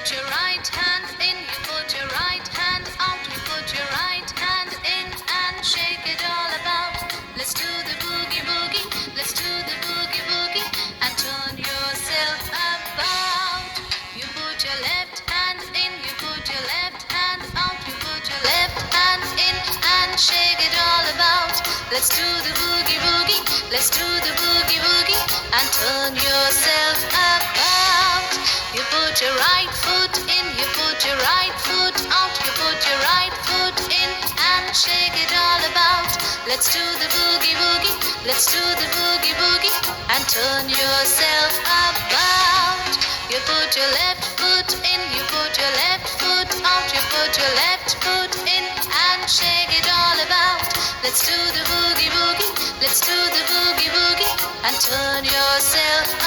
put your right hand in, you put your right hand out, you put your right hand in and shake it all about. Let's do the boogie boogie, let's do the boogie boogie and turn yourself about. You put your left hand in, you put your left hand out, you put your left hand in and shake it all about. Let's do the boogie boogie, let's do the boogie boogie and turn yourself about. You put your right foot in, you put your right foot out, you put your right foot in and shake it all about. Let's do the boogie boogie, let's do the boogie boogie and turn yourself about. You put your left foot in, you put your left foot out, you put your left foot in and shake it all about. Let's do the boogie boogie, let's do the boogie boogie and turn yourself